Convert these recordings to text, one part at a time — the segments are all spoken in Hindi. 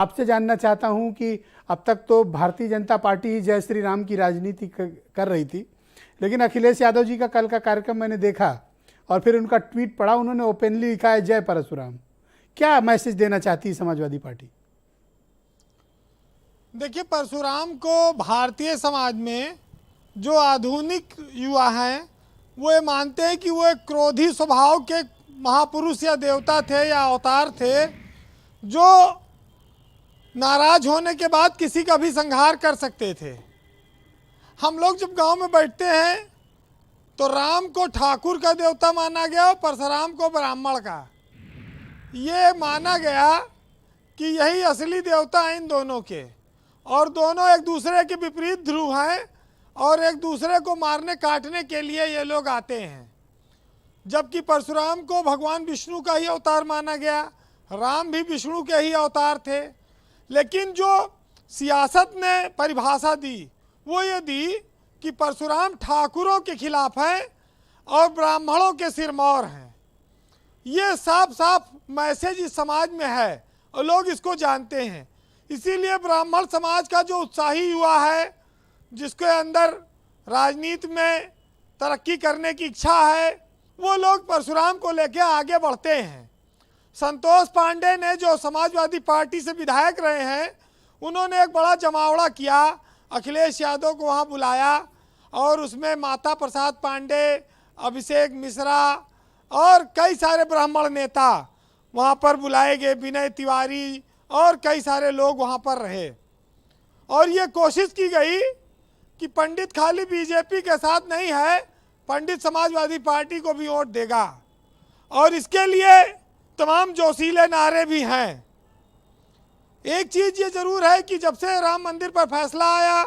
आपसे जानना चाहता हूं कि अब तक तो भारतीय जनता पार्टी ही जय श्री राम की राजनीति कर रही थी, लेकिन अखिलेश यादव जी का कल का कार्यक्रम मैंने देखा और फिर उनका ट्वीट पढ़ा। उन्होंने ओपनली लिखा है जय परशुराम। क्या मैसेज देना चाहती है समाजवादी पार्टी? देखिए, परशुराम को भारतीय समाज में जो आधुनिक युवा हैं वो ये मानते हैं कि वो एक क्रोधी स्वभाव के महापुरुष या देवता थे या अवतार थे, जो नाराज होने के बाद किसी का भी संहार कर सकते थे। हम लोग जब गांव में बैठते हैं तो राम को ठाकुर का देवता माना गया और परशुराम को ब्राह्मण का। ये माना गया कि यही असली देवता हैं इन दोनों के, और दोनों एक दूसरे के विपरीत ध्रुव हैं और एक दूसरे को मारने काटने के लिए ये लोग आते हैं। जबकि परशुराम को भगवान विष्णु का ही अवतार माना गया, राम भी विष्णु के ही अवतार थे। लेकिन जो सियासत ने परिभाषा दी वो ये दी कि परशुराम ठाकुरों के खिलाफ हैं और ब्राह्मणों के सिरमौर हैं। ये साफ साफ मैसेज इस समाज में है और लोग इसको जानते हैं। इसीलिए ब्राह्मण समाज का जो उत्साही युवा है, जिसके अंदर राजनीति में तरक्की करने की इच्छा है, वो लोग परशुराम को लेकर आगे बढ़ते हैं। संतोष पांडे ने, जो समाजवादी पार्टी से विधायक रहे हैं, उन्होंने एक बड़ा जमावड़ा किया, अखिलेश यादव को वहाँ बुलाया और उसमें माता प्रसाद पांडे, अभिषेक मिश्रा और कई सारे ब्राह्मण नेता वहाँ पर बुलाए गए, विनय तिवारी और कई सारे लोग वहाँ पर रहे। और ये कोशिश की गई कि पंडित खाली बीजेपी के साथ नहीं है, पंडित समाजवादी पार्टी को भी वोट देगा। और इसके लिए तमाम जोशीले नारे भी हैं। एक चीज़ ये जरूर है कि जब से राम मंदिर पर फैसला आया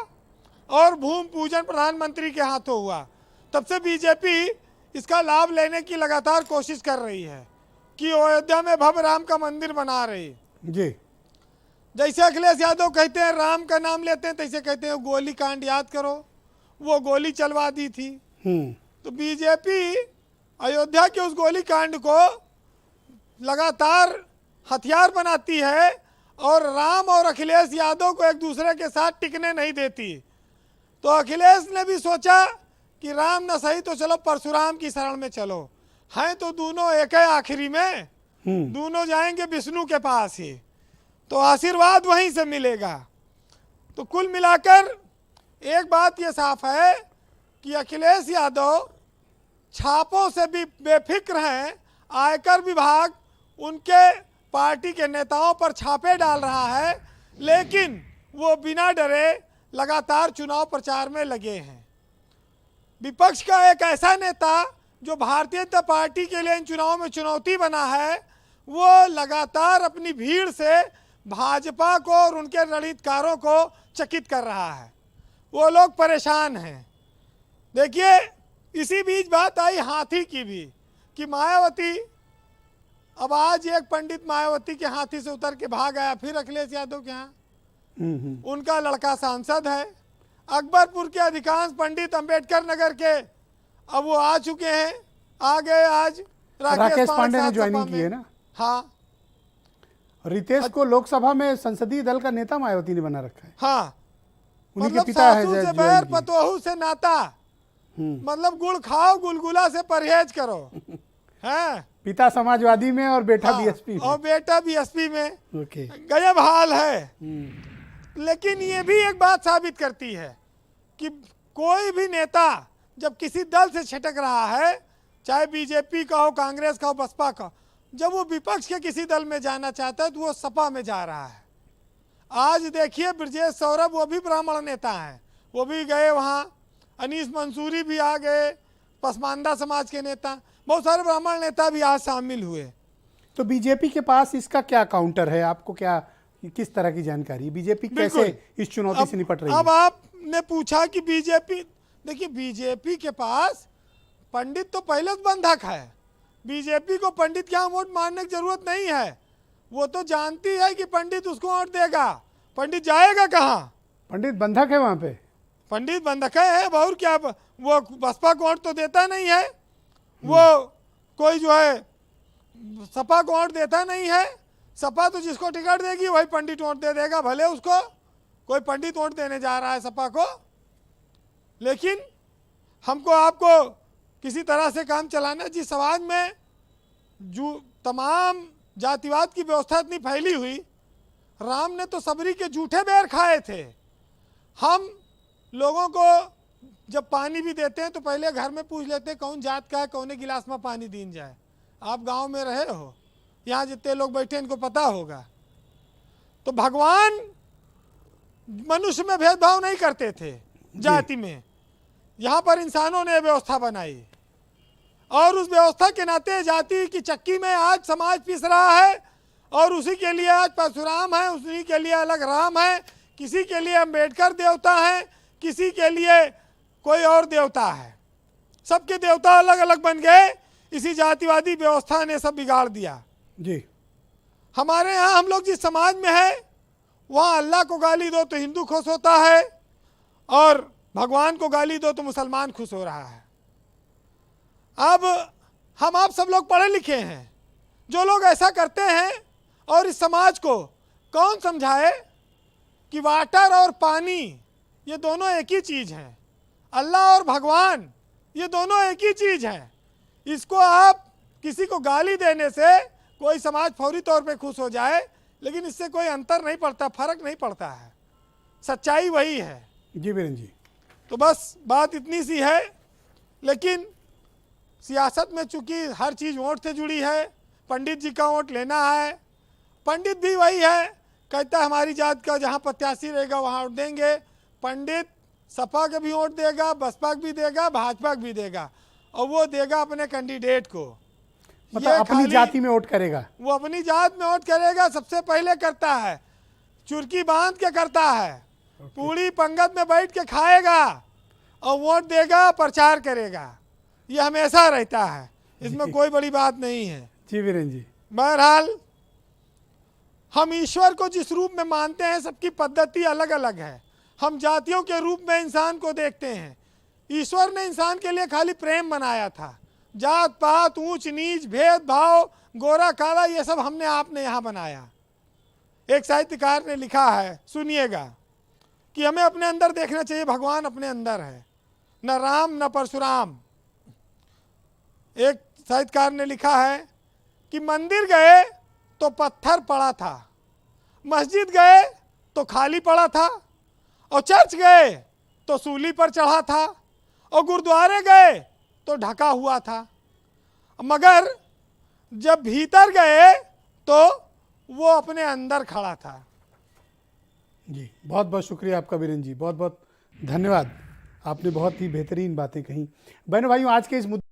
और भूमि पूजन प्रधानमंत्री के हाथों हुआ, तब से बीजेपी इसका लाभ लेने की लगातार कोशिश कर रही है कि अयोध्या में भव्य राम का मंदिर बना रही जी। जैसे अखिलेश यादव कहते हैं राम का नाम लेते हैं, तैसे कहते हैं गोली कांड याद करो, वो गोली चलवा दी थी। तो बीजेपी अयोध्या के उस गोली कांड को लगातार हथियार बनाती है और राम और अखिलेश यादव को एक दूसरे के साथ टिकने नहीं देती। तो अखिलेश ने भी सोचा कि राम न सही तो चलो परशुराम की शरण में चलो, हैं तो दोनों एक है, आखिरी में दोनों जाएंगे विष्णु के पास ही, तो आशीर्वाद वहीं से मिलेगा। तो कुल मिलाकर एक बात ये साफ है कि अखिलेश यादव छापों से भी बेफिक्र हैं। आयकर विभाग उनके पार्टी के नेताओं पर छापे डाल रहा है, लेकिन वो बिना डरे लगातार चुनाव प्रचार में लगे हैं। विपक्ष का एक ऐसा नेता जो भारतीय जनता पार्टी के लिए इन चुनावों में चुनौती बना है, वो लगातार अपनी भीड़ से भाजपा को और उनके रणनीतिकारों को चकित कर रहा है। वो लोग परेशान हैं। देखिए, इसी बीच बात आई हाथी की भी कि मायावती, अब आज एक पंडित मायावती के हाथी से उतर के भाग आया फिर अखिलेश यादव के यहाँ। उनका लड़का सांसद है। अकबरपुर के अधिकांश पंडित अंबेडकर नगर के अब वो आ चुके हैं, आ गए। आज राकेश पांडे ने ज्वाइनिंग की है ना। हाँ, रितेश को लोकसभा में संसदीय दल का नेता मायावती ने बना रखा है। हाँ, उन्हीं के मतलब पिता है सासू से बैर पतोहू से नाता, मतलब गुड़ खाओ गुलगुला से परहेज करो हैं। पिता समाजवादी में और बेटा बीएसपी में। और बेटा बीएसपी में। ओके। गजब हाल है। लेकिन ये भी एक बात साबित करती है कि कोई भी नेता जब किसी दल से छिटक रहा है, चाहे बीजेपी का हो, कांग्रेस का हो, बसपा का, जब वो विपक्ष के किसी दल में जाना चाहता है तो वो सपा में जा रहा है। आज देखिए ब्रजेश सौरभ, वो भी ब्राह्मण नेता हैं, वो भी गए वहाँ। अनीस मंसूरी भी आ गए, पसमानदा समाज के नेता, बहुत सारे ब्राह्मण नेता भी आज शामिल हुए। तो बीजेपी के पास इसका क्या काउंटर है? आपको क्या, किस तरह की जानकारी? बीजेपी कैसे इस चुनौती से निपट रही है? अब आपने पूछा कि बीजेपी, देखिए बीजेपी के पास पंडित तो पहले से बंधक है। बीजेपी को पंडित क्या वोट मारने की जरूरत नहीं है। वो तो जानती है कि पंडित उसको वोट देगा। पंडित जाएगा कहाँ? पंडित बंधक है वहाँ पे। पंडित बंधक है, और क्या, वो बसपा को वोट तो देता नहीं है, वो कोई जो है सपा को वोट देता नहीं है। सपा तो जिसको टिकट देगी वही पंडित वोट दे देगा, भले उसको कोई पंडित वोट देने जा रहा है सपा को, लेकिन हमको आपको किसी तरह से काम चलाना। जिस समाज में जो तमाम जातिवाद की व्यवस्था इतनी फैली हुई, राम ने तो सबरी के जूठे बेर खाए थे। हम लोगों को जब पानी भी देते हैं तो पहले घर में पूछ लेते हैं कौन जात का है, कौन गिलास में पानी दीन जाए। आप गांव में रहे हो, यहाँ जितने लोग बैठे इनको पता होगा। तो भगवान मनुष्य में भेदभाव नहीं करते थे जाति में, यहाँ पर इंसानों ने व्यवस्था बनाई और उस व्यवस्था के नाते जाति की चक्की में आज समाज पिस रहा है और उसी के लिए आज परशुराम है, उसी के लिए अलग राम है, किसी के लिए अम्बेडकर देवता है, किसी के लिए कोई और देवता है। सबके देवता अलग अलग बन गए, इसी जातिवादी व्यवस्था ने सब बिगाड़ दिया जी। हमारे यहाँ हम लोग जिस समाज में है वहाँ अल्लाह को गाली दो तो हिंदू खुश होता है और भगवान को गाली दो तो मुसलमान खुश हो रहा है। अब हम आप सब लोग पढ़े लिखे हैं, जो लोग ऐसा करते हैं और इस समाज को कौन समझाए कि वाटर और पानी ये दोनों एक ही चीज़ हैं, अल्लाह और भगवान ये दोनों एक ही चीज़ हैं। इसको आप किसी को गाली देने से कोई समाज फौरी तौर पे खुश हो जाए, लेकिन इससे कोई अंतर नहीं पड़ता, फर्क नहीं पड़ता है, सच्चाई वही है। जी वीरेंद्र जी। तो बस बात इतनी सी है, लेकिन सियासत में चूंकि हर चीज़ वोट से जुड़ी है, पंडित जी का वोट लेना है, पंडित भी वही है, कहता है हमारी जात का जहाँ प्रत्याशी रहेगा वहाँ वोट देंगे। पंडित सपा के भी वोट देगा, बसपा भी देगा, भाजपा भी देगा, और वो देगा अपने कैंडिडेट को। मतलब अपनी जाति में वोट करेगा, वो अपनी जात में वोट करेगा, सबसे पहले करता है, चुरकी बांध के करता है, पूरी पंगत में बैठ के खाएगा और वोट देगा, प्रचार करेगा। ये हमेशा रहता है, इसमें कोई बड़ी बात नहीं है। जी वीरेंद्र जी। बहरहाल हम ईश्वर को जिस रूप में मानते हैं सबकी पद्धति अलग अलग है। हम जातियों के रूप में इंसान को देखते हैं। ईश्वर ने इंसान के लिए खाली प्रेम बनाया था, जात पात ऊंच नीच भेदभाव गोरा काला ये सब हमने आपने यहाँ बनाया। एक साहित्यकार ने लिखा है, सुनिएगा, कि हमें अपने अंदर देखना चाहिए, भगवान अपने अंदर है, न राम न परशुराम। एक साहित्यकार ने लिखा है कि मंदिर गए तो पत्थर पड़ा था, मस्जिद गए तो खाली पड़ा था, और चर्च गए तो सूली पर चढ़ा था, और गुरुद्वारे गए तो ढका हुआ था, मगर जब भीतर गए तो वो अपने अंदर खड़ा था। जी बहुत बहुत शुक्रिया आपका वीरेंद्र जी, बहुत बहुत धन्यवाद। आपने बहुत ही बेहतरीन बातें कही। बहनों भाइयों, आज के इस मुद्दे